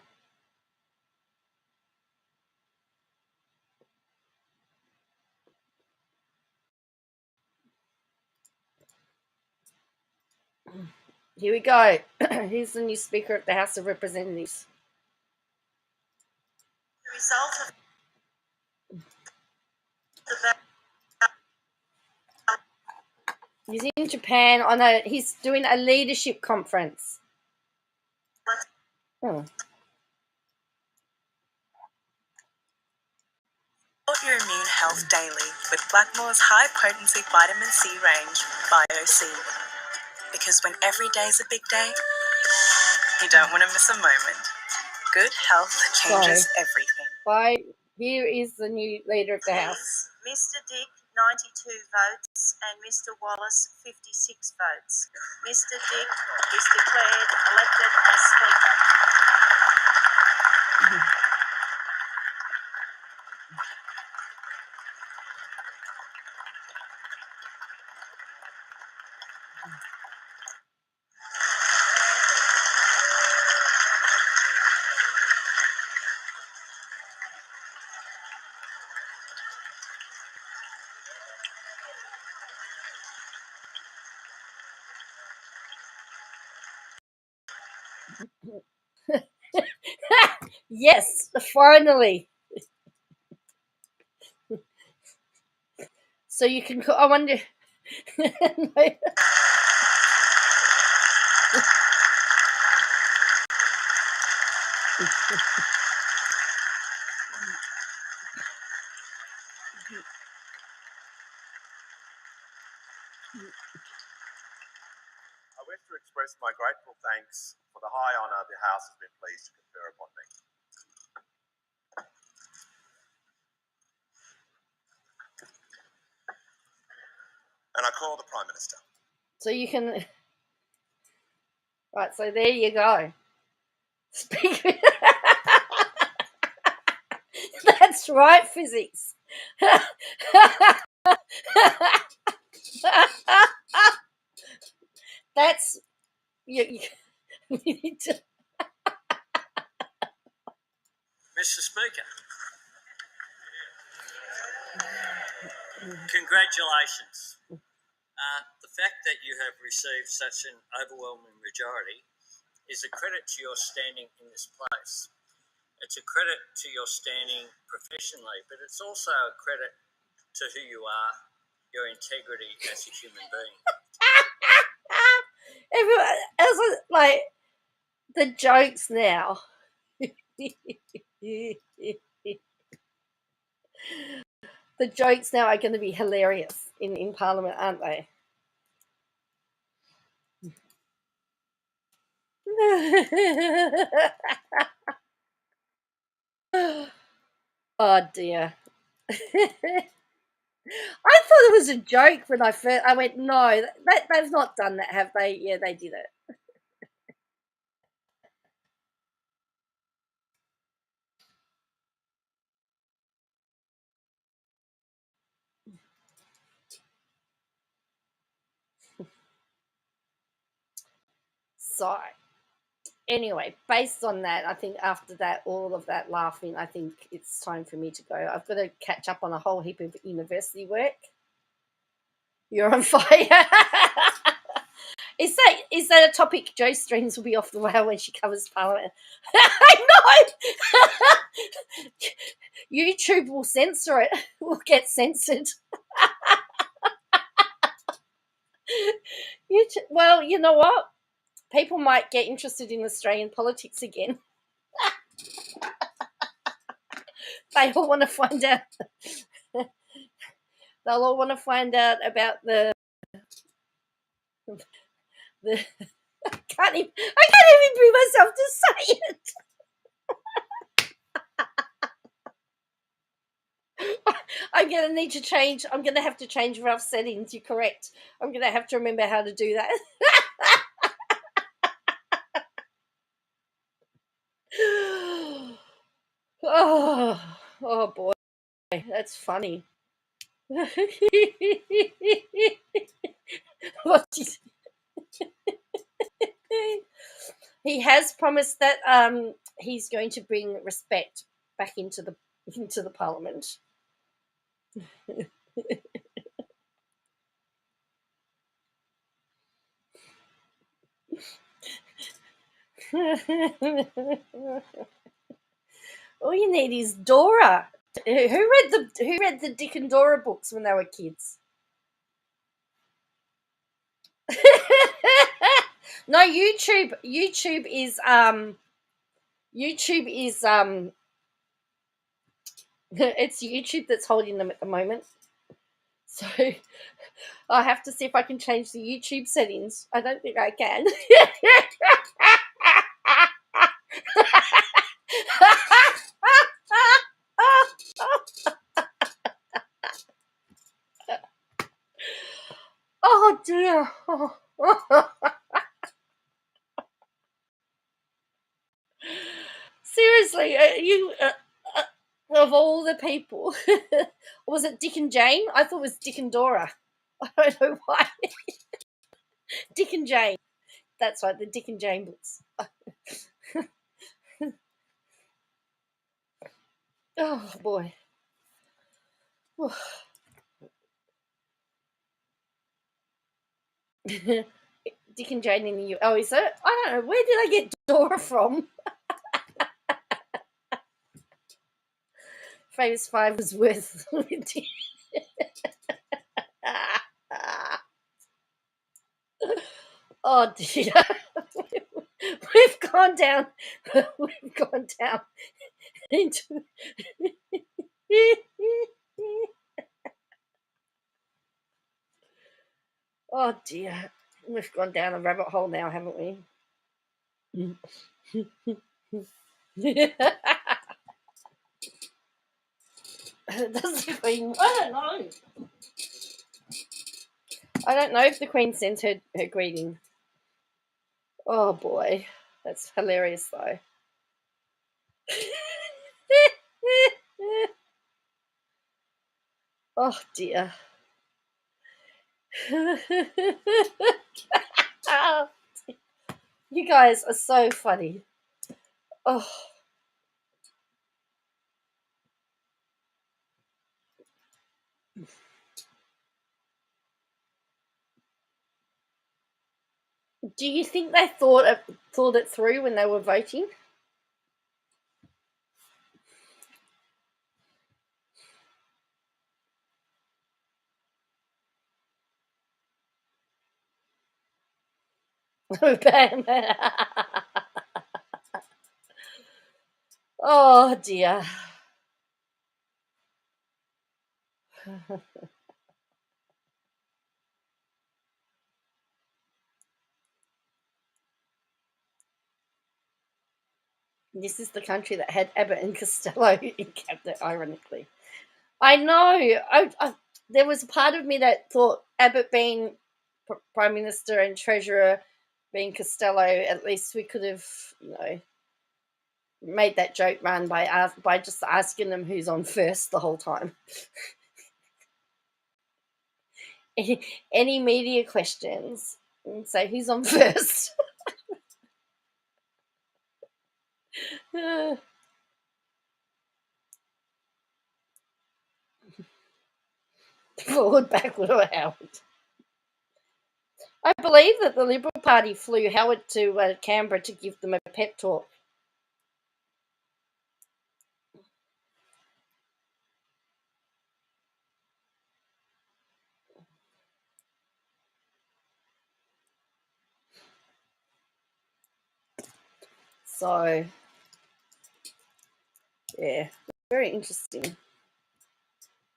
Here we go. Here's the new Speaker of the House of Representatives. The result of He's in Japan on he's doing a leadership conference. Support your immune health daily with Blackmore's high-potency vitamin C range, BioC. Because when every day is a big day, You don't want to miss a moment. Good health changes everything. Bye. Here is the new leader of the House. Mr. Dick, 92 votes, and Mr. Wallace, 56 votes. Mr. Dick is declared elected as Speaker. Yes, finally. So you can. I wonder. I wish to express my grateful thanks for the high honour the House has been pleased to confer upon me. And I call the Prime Minister. So you can. Right, so there you go. Speak. That's right, physics. That's you need to. Mr. Speaker, congratulations. The fact that you have received such an overwhelming majority is a credit to your standing in this place. It's a credit to your standing professionally, but it's also a credit to who you are, your integrity as a human being. Everyone, as like the jokes now. The jokes now are going to be hilarious in Parliament, aren't they? Oh dear. I thought it was a joke when I went, no, they've not done that, have they? Yeah, they did it. So, anyway, based on that, I think after that, all of that laughing, I think it's time for me to go. I've got to catch up on a whole heap of university work. You're on fire. Is that a topic Jo Streams will be off the rail when she covers Parliament? I know. YouTube will censor it. Will get censored. Well, you know what? People might get interested in Australian politics again. They all want to find out. They'll all want to find out about the. I can't even bring myself to say it. I'm going to need to change. I'm going to have to change rough settings. You're correct. I'm going to have to remember how to do that. Oh boy. That's funny. He has promised that he's going to bring respect back into the Parliament. All you need is Dora. Who read the Dick and Dora books when they were kids? No, YouTube is it's YouTube that's holding them at the moment. So I have to see if I can change the YouTube settings. I don't think I can. dear. Seriously, you of all the people, was it Dick and Jane? I thought it was Dick and Dora. I don't know why. Dick and Jane. That's right, the Dick and Jane books. Oh boy. Dick and Jane in the U. Oh, is it? I don't know. Where did I get Dora from? Famous Five was worth. Oh dear. We've gone down. We've gone down into. Oh dear. We've gone down a rabbit hole now, haven't we? Does the Queen? I don't know. I don't know if the Queen sent her greeting. Oh boy, that's hilarious though. Oh dear. You guys are so funny. Oh. Do you think they thought it through when they were voting? Oh dear. This is the country that had Abbott and Costello in cabinet, ironically. I know. There was a part of me that thought Abbott being Prime Minister and Treasurer being Costello, at least we could have, made that joke run by just asking them who's on first the whole time. Any media questions? And say who's on first. Forward, backward, or Howard. I believe that the Liberal Party flew Howard to Canberra to give them a pep talk. So, yeah, very interesting.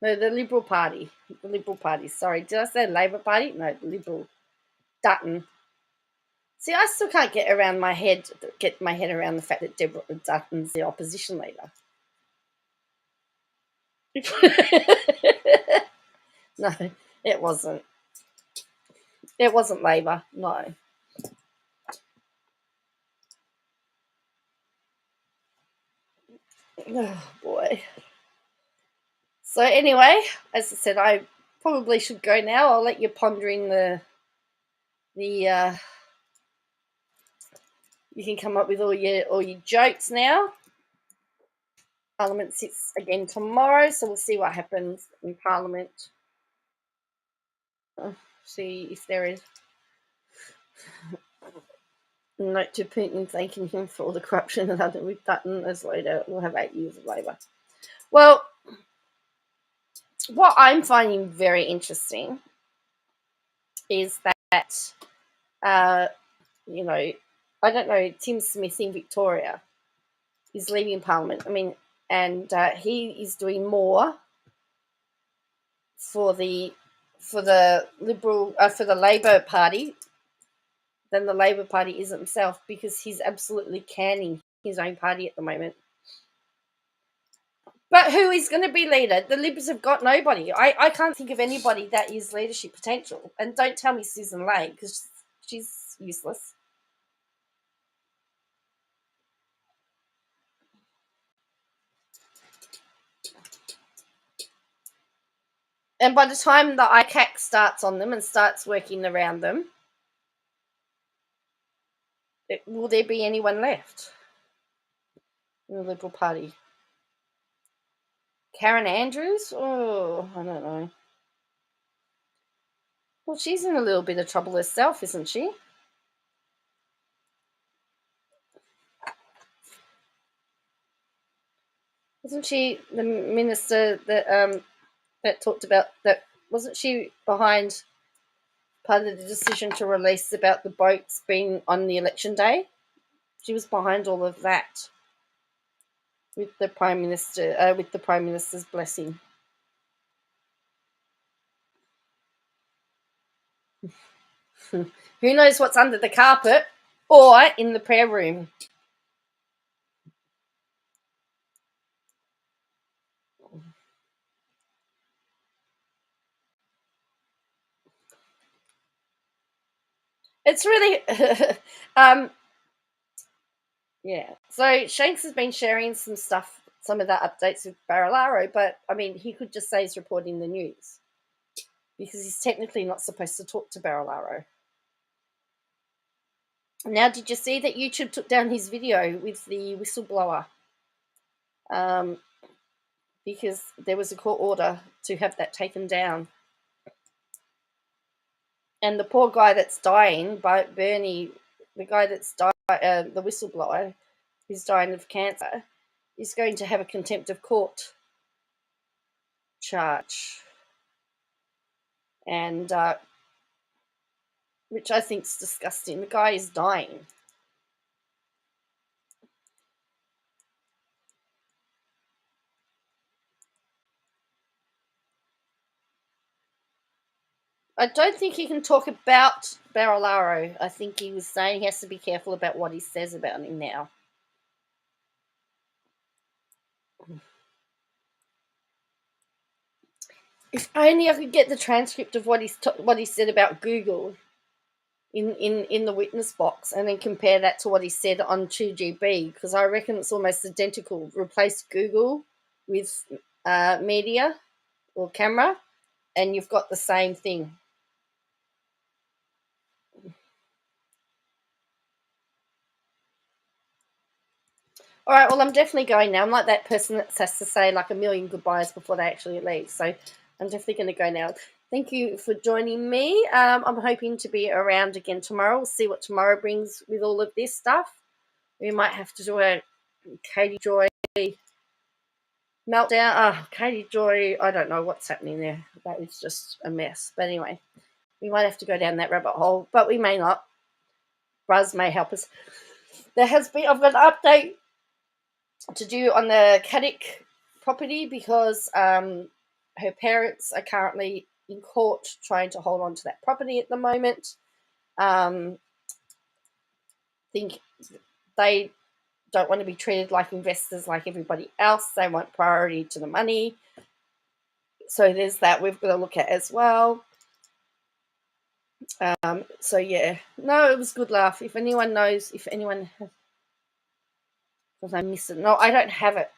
No, the Liberal Party. The Liberal Party. Sorry, did I say Labor Party? No, the Liberal. Dutton. See, I still can't get my head around the fact that Deborah Dutton's the opposition leader. No, it wasn't. It wasn't Labor. No. Oh boy. So anyway, as I said, I probably should go now. I'll let you ponder in you can come up with all your jokes now. Parliament sits again tomorrow, so we'll see what happens in Parliament. See if there is a note to Putin thanking him for all the corruption that happened with Dutton as later. We'll have 8 years of Labor. Well, what I'm finding very interesting is that, I don't know, Tim Smith in Victoria is leaving Parliament. I mean, and he is doing more for the Labor Party than the Labor Party is himself, because he's absolutely canning his own party at the moment. But who is going to be leader? The Libs have got nobody. I can't think of anybody that is leadership potential. And don't tell me Susan Lane, because she's useless. And by the time the ICAC starts on them and starts working around them, will there be anyone left in the Liberal Party? Karen Andrews? Oh, I don't know. Well, she's in a little bit of trouble herself, isn't she? Wasn't she the minister that talked about that? Wasn't she behind part of the decision to release about the boats being on the election day? She was behind all of that with the Prime Minister, with the Prime Minister's blessing. Who knows what's under the carpet or in the prayer room? It's really, yeah. So Shanks has been sharing some stuff, some of the updates with Barilaro, but I mean, he could just say he's reporting the news because he's technically not supposed to talk to Barilaro. Now, did you see that YouTube took down his video with the whistleblower? Because there was a court order to have that taken down. And the poor guy that's dying, Bernie, the guy that's died, the whistleblower, who's dying of cancer, is going to have a contempt of court charge. And which I think is disgusting. The guy is dying. I don't think he can talk about Barilaro. I think he was saying he has to be careful about what he says about him now. If only I could get the transcript of what he said about Google in the witness box and then compare that to what he said on 2GB, because I reckon it's almost identical. Replace Google with media or camera and you've got the same thing. All right, well, I'm definitely going now. I'm like that person that has to say like a million goodbyes before they actually leave. So I'm definitely going to go now. Thank you for joining me. I'm hoping to be around again tomorrow. We'll see what tomorrow brings with all of this stuff. We might have to do a Katie Joy meltdown. Oh, Katie Joy, I don't know what's happening there. That is just a mess. But anyway, we might have to go down that rabbit hole, but we may not. Bruz may help us. I've got an update to do on the Caddick property because her parents are currently in court trying to hold on to that property at the moment. Think they don't want to be treated like investors like everybody else. They want priority to the money. So there's that we've got to look at as well. So yeah, no, it was good laugh. If anyone knows, because I missed it. No, I don't have it.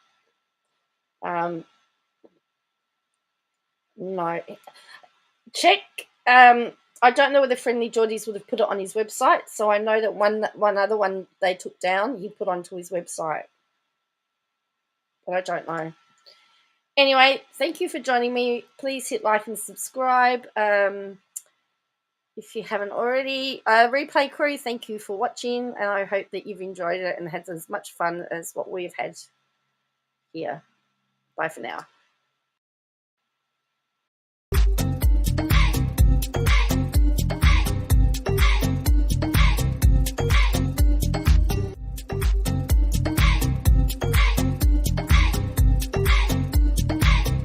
No. Check. I don't know whether Friendly Geordies would have put it on his website. So I know that one other one they took down, he put onto his website. But I don't know. Anyway, thank you for joining me. Please hit like and subscribe. If you haven't already. Replay crew, thank you for watching. And I hope that you've enjoyed it and had as much fun as what we've had here. Bye for now.